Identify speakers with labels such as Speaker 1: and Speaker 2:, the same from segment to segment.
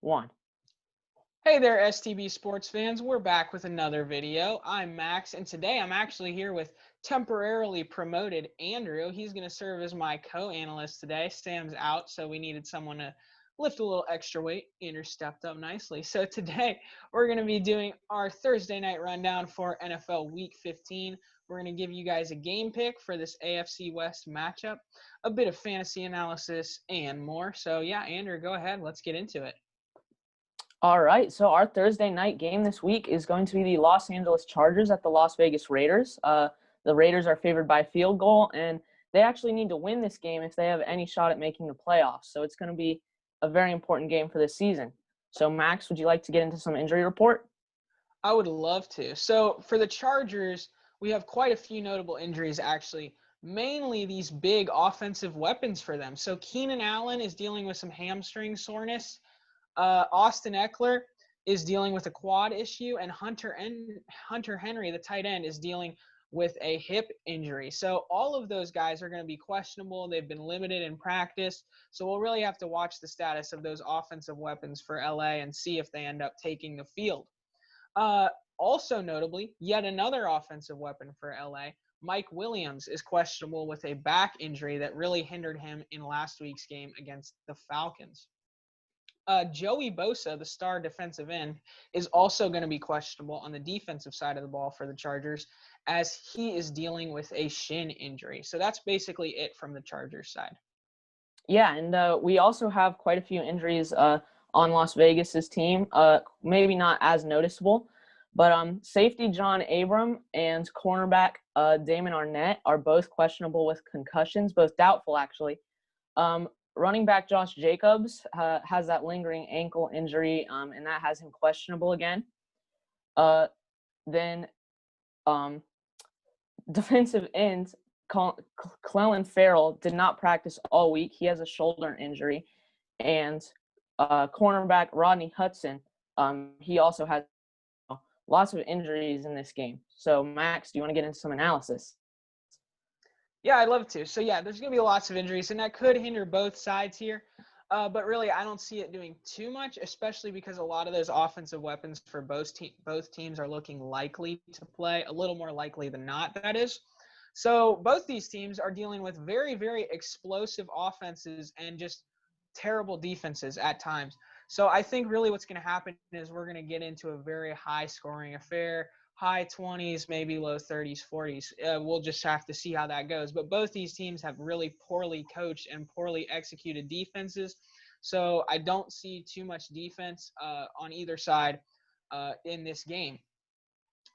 Speaker 1: one.
Speaker 2: Hey there, STB sports fans. We're back with another video. I'm Max, and today I'm actually here with temporarily promoted Andrew. He's going to serve as my co-analyst today. Sam's out, so we needed someone to lift a little extra weight. Andrew stepped up nicely. So today we're going to be doing our Thursday night rundown for NFL Week 15. We're going to give you guys a game pick for this AFC West matchup, a bit of fantasy analysis, and more. So yeah, Andrew, go ahead. Let's get into it.
Speaker 1: All right, so our Thursday night game this week is going to be the Los Angeles Chargers at the Las Vegas Raiders. The Raiders are favored by field goal, and they actually need to win this game if they have any shot at making the playoffs. So it's going to be a very important game for this season. So, Max, would you like to get into some injury report?
Speaker 2: I would love to. So for the Chargers, we have quite a few notable injuries actually, mainly these big offensive weapons for them. So Keenan Allen is dealing with some hamstring soreness. Austin Eckler is dealing with a quad issue, and Hunter Henry, the tight end, is dealing with a hip injury. So all of those guys are going to be questionable. They've been limited in practice. So we'll really have to watch the status of those offensive weapons for LA and see if they end up taking the field. Also notably, yet another offensive weapon for LA, Mike Williams, is questionable with a back injury that really hindered him in last week's game against the Falcons. Joey Bosa, the star defensive end, is also going to be questionable on the defensive side of the ball for the Chargers as he is dealing with a shin injury. So that's basically it from the Chargers side.
Speaker 1: Yeah, and we also have quite a few injuries on Las Vegas's team. Maybe not as noticeable, but safety John Abram and cornerback Damon Arnett are both questionable with concussions, both doubtful actually. Running back Josh Jacobs has that lingering ankle injury, and that has him questionable again. Then defensive end Clelin Ferrell did not practice all week. He has a shoulder injury. And cornerback Rodney Hudson, he also has lots of injuries in this game. So, Max, do you want to get into some analysis?
Speaker 2: Yeah, I'd love to. So yeah, there's going to be lots of injuries, and that could hinder both sides here. But really, I don't see it doing too much, especially because a lot of those offensive weapons for both teams are looking likely to play, a little more likely than not, that is. So both these teams are dealing with very, very explosive offenses and just terrible defenses at times. So I think really what's going to happen is we're going to get into a very high-scoring affair, high 20s, maybe low 30s, 40s. We'll just have to see how that goes. But both these teams have really poorly coached and poorly executed defenses. So I don't see too much defense on either side in this game.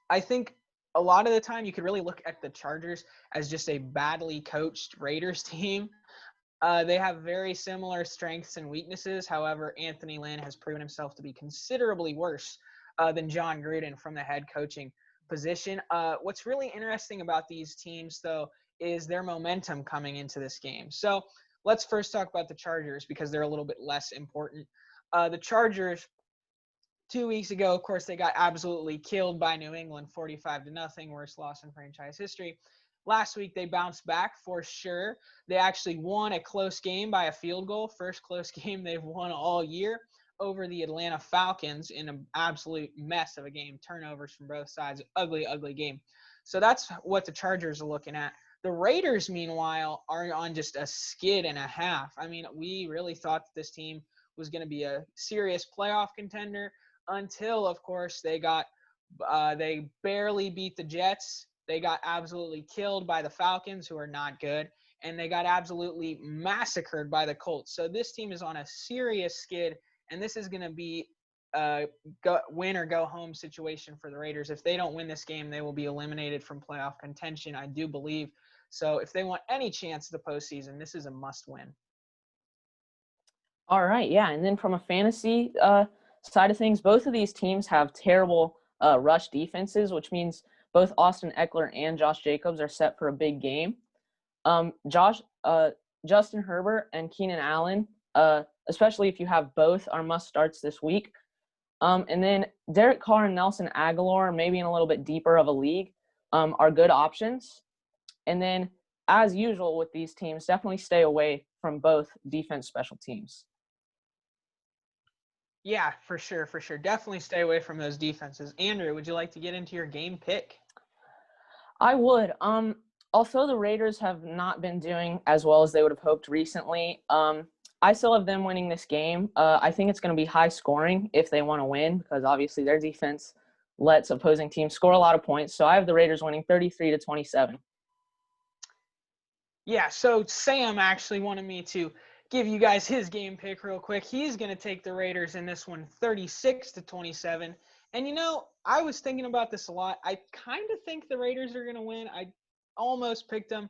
Speaker 2: I think a lot of the time you could really look at the Chargers as just a badly coached Raiders team. They have very similar strengths and weaknesses. However, Anthony Lynn has proven himself to be considerably worse than John Gruden from the head coaching position. What's really interesting about these teams, though, is their momentum coming into this game. So let's first talk about the Chargers because they're a little bit less important. The Chargers 2 weeks ago, of course, they got absolutely killed by New England, 45-0, worst loss in franchise history. Last week, they bounced back for sure. They actually won a close game by a field goal, first close game they've won all year over the Atlanta Falcons in an absolute mess of a game, turnovers from both sides, ugly, ugly game. So that's what the Chargers are looking at. The Raiders, meanwhile, are on just a skid and a half. I mean, we really thought that this team was going to be a serious playoff contender until, of course, they barely beat the Jets. They got absolutely killed by the Falcons, who are not good, and they got absolutely massacred by the Colts. So this team is on a serious skid, and this is going to be a win or go home situation for the Raiders. If they don't win this game, they will be eliminated from playoff contention, I do believe. So if they want any chance of the postseason, this is a must win.
Speaker 1: All right, yeah. And then from a fantasy side of things, both of these teams have terrible rush defenses, which means both Austin Eckler and Josh Jacobs are set for a big game. Justin Herbert and Keenan Allen, especially if you have both, are must starts this week. And then Derek Carr and Nelson Aguilar, maybe in a little bit deeper of a league, are good options. And then, as usual with these teams, definitely stay away from both defense special teams.
Speaker 2: Yeah, for sure, for sure. Definitely stay away from those defenses. Andrew, would you like to get into your game pick?
Speaker 1: I would. Although the Raiders have not been doing as well as they would have hoped recently, I still have them winning this game. I think it's going to be high scoring if they want to win because obviously their defense lets opposing teams score a lot of points. So I have the Raiders winning 33-27.
Speaker 2: Yeah, so Sam actually wanted me to give you guys his game pick real quick. He's going to take the Raiders in this one 36-27. And I was thinking about this a lot. I kind of think the Raiders are going to win. I almost picked them.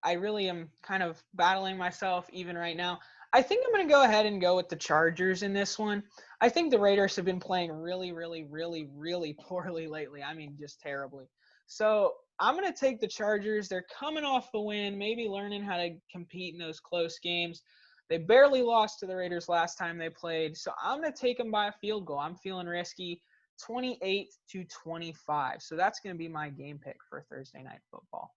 Speaker 2: I really am kind of battling myself even right now. I think I'm going to go ahead and go with the Chargers in this one. I think the Raiders have been playing really, really, really, really poorly lately. I mean, just terribly. So I'm going to take the Chargers. They're coming off the win, maybe learning how to compete in those close games. They barely lost to the Raiders last time they played. So I'm going to take them by a field goal. I'm feeling risky. 28-25. So that's going to be my game pick for Thursday Night Football.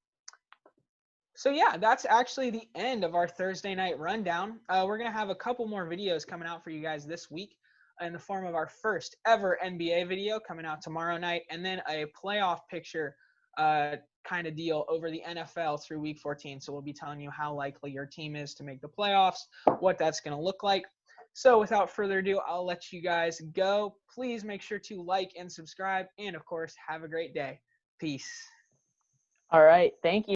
Speaker 2: So yeah, that's actually the end of our Thursday night rundown. We're going to have a couple more videos coming out for you guys this week in the form of our first ever NBA video coming out tomorrow night, and then a playoff picture kind of deal over the NFL through week 14. So we'll be telling you how likely your team is to make the playoffs, what that's going to look like. So without further ado, I'll let you guys go. Please make sure to like and subscribe, and of course, have a great day. Peace.
Speaker 1: All right. Thank you.